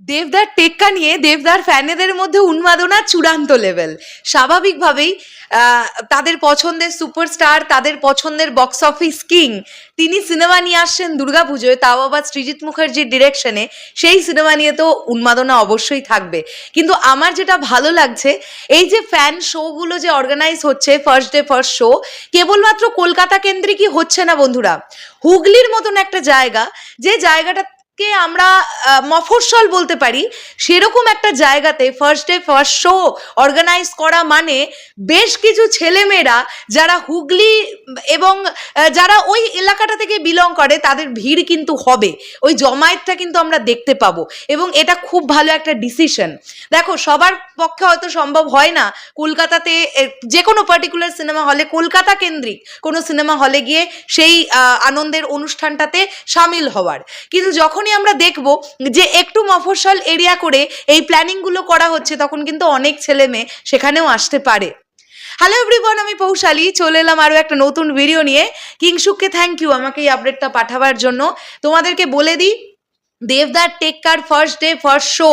দেবদার টেক্কা নিয়ে দেবদার ফ্যানেদের মধ্যে উন্মাদনা চূড়ান্ত লেভেল। স্বাভাবিকভাবেই তাদের পছন্দের সুপারস্টার, তাদের পছন্দের বক্স অফিস কিং, তিনি সিনেমা নিয়ে আসছেন দুর্গাপুজোয়, তাও আবার সৃজিত মুখার্জির ডিরেকশনে। সেই সিনেমা নিয়ে তো উন্মাদনা অবশ্যই থাকবে। কিন্তু আমার যেটা ভালো লাগছে, এই যে ফ্যান শোগুলো যে অর্গানাইজ হচ্ছে, ফার্স্ট ডে ফার্স্ট শো, কেবলমাত্র কলকাতা কেন্দ্রিকই হচ্ছে না বন্ধুরা। হুগলির মতন একটা জায়গা, যে জায়গাটা কে আমরা মফস্বল বলতে পারি, সেরকম একটা জায়গাতে first day first show organise করা মানে বেশ কিছু ছেলেমেয়েরা যারা হুগলি এবং যারা ওই এলাকাটা থেকে বিলং করে, তাদের ভিড় কিন্তু হবে, ওই জমায়েতটা কিন্তু আমরা দেখতে পাবো, এবং এটা খুব ভালো একটা ডিসিশন। দেখো, সবার পক্ষে হয়তো সম্ভব হয় না কলকাতাতে যে কোনো পার্টিকুলার সিনেমা হলে, কলকাতা কেন্দ্রিক কোনো সিনেমা হলে গিয়ে সেই আনন্দের অনুষ্ঠানটাতে সামিল হওয়ার, কিন্তু যখনই আমরা দেখব যে একটু মফস্বল এরিয়া করে এই প্ল্যানিংগুলো করা হচ্ছে, তখন কিন্তু অনেক ছেলে মেয়ে সেখানেও আসতে পারে। হ্যালো এভরিওয়ান, আমি পৌশালী চলে এলাম আরও একটা নতুন ভিডিও নিয়ে। কিংশুককে থ্যাংক ইউ আমাকে এই আপডেটটা পাঠাবার জন্য। তোমাদেরকে বলে দিই, দেবদার টেক্কার ফার্স্ট ডে ফার্স্ট শো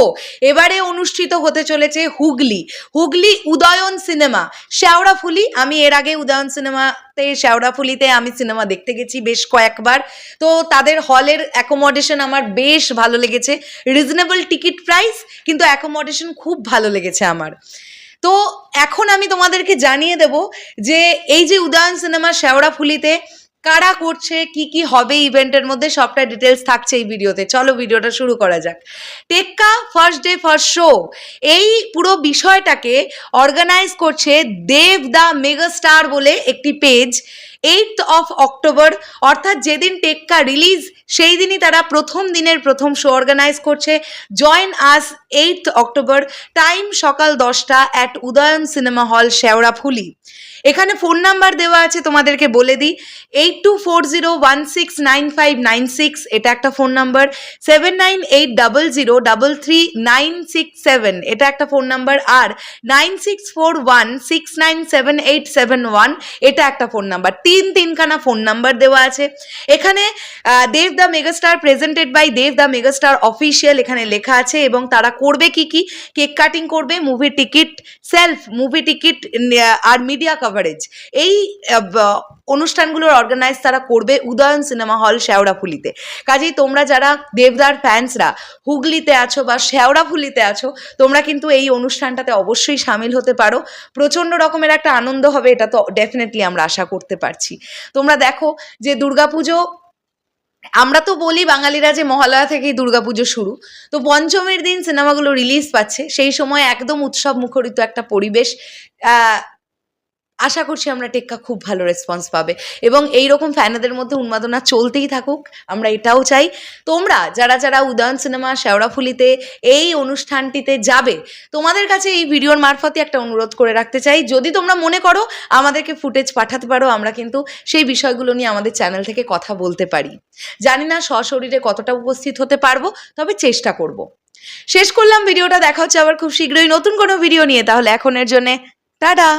এবারে অনুষ্ঠিত হতে চলেছে হুগলি উদয়ন সিনেমা শেওড়াফুলি। আমি এর আগে উদয়ন সিনেমাতে শেওড়াফুলিতে আমি সিনেমা দেখতে গেছি বেশ কয়েকবার। তো তাদের হলের অ্যাকোমোডেশন আমার বেশ ভালো লেগেছে, রিজনেবল টিকিট প্রাইস, কিন্তু অ্যাকোমোডেশন খুব ভালো লেগেছে আমার। তো এখন আমি তোমাদেরকে জানিয়ে দেব যে এই যে উদয়ন সিনেমা শেওড়াফুলিতে কারা করছে, কি কি হবে ইভেন্টের মধ্যে, সবটা ডিটেলস থাকছে এই ভিডিওতে। চলো ভিডিওটা শুরু করা যাক। টেক্কা ফার্স্ট ডে ফার্স্ট শো, এই পুরো বিষয়টাকে অর্গানাইজ করছে দেব দ্য মেগাস্টার বলে একটি পেজ। 8th অক্টোবর, অর্থাৎ যেদিন টেক্কা রিলিজ সেই দিনই তারা প্রথম দিনের প্রথম শো অর্গানাইজ করছে। Join us 8th October, time সকাল 10টা at Udayan cinema hall Sheoraphuli. এখানে ফোন নাম্বার দেওয়া আছে, তোমাদেরকে বলে দিই, 8240169596, এটা একটা ফোন নাম্বার। 7980033967, এটা একটা ফোন নাম্বার। আর 9641697871, এটা একটা ফোন নাম্বার। তিনখানা ফোন নাম্বার দেওয়া আছে এখানে। Dev the megastar presented by Dev the megastar official এখানে লেখা আছে, এবং তারা করবে কি কি, কেক কাটিং করবে, movie ticket self, movie ticket আর মিডিয়া কভারেজ, এই অনুষ্ঠানগুলোর অর্গানাইজ তারা করবে উদয়ন সিনেমা হল শেওড়াফুলিতে। কাজেই তোমরা যারা দেবদার ফ্যান্সরা হুগলিতে আছো বা শেওড়াফুলিতে আছো, তোমরা কিন্তু এই অনুষ্ঠানটাতে অবশ্যই সামিল হতে পারো। প্রচণ্ড রকমের একটা আনন্দ হবে, এটা তো ডেফিনেটলি আমরা আশা করতে পারছি। তোমরা দেখো যে দুর্গাপুজো, আমরা তো বলি বাঙালিরা যে মহালয়া থেকেই দুর্গাপুজো শুরু, তো পঞ্চমীর দিন সিনেমাগুলো রিলিজ পাচ্ছে, সেই সময় একদম উৎসব মুখরিত একটা পরিবেশ। আশা করছি আমরা টেক্কা খুব ভালো রেসপন্স পাবে, এবং এইরকম ফ্যানেদের মধ্যে উন্মাদনা চলতেই থাকুক, আমরা এটাও চাই। তোমরা যারা উদয়ন সিনেমা শেওড়াফুলিতে এই অনুষ্ঠানটিতে যাবে, তোমাদের কাছে এই ভিডিওর মারফতে একটা অনুরোধ করে রাখতে চাই, যদি তোমরা মনে করো আমাদেরকে ফুটেজ পাঠাতে পারো, আমরা কিন্তু সেই বিষয়গুলো নিয়ে আমাদের চ্যানেল থেকে কথা বলতে পারি। জানি না সশরীরে কতটা উপস্থিত হতে পারবো, তবে চেষ্টা করব। শেষ করলাম ভিডিওটা, দেখা হচ্ছে আবার খুব শীঘ্রই নতুন কোনো ভিডিও নিয়ে। তাহলে এখনের জন্যে টাটা।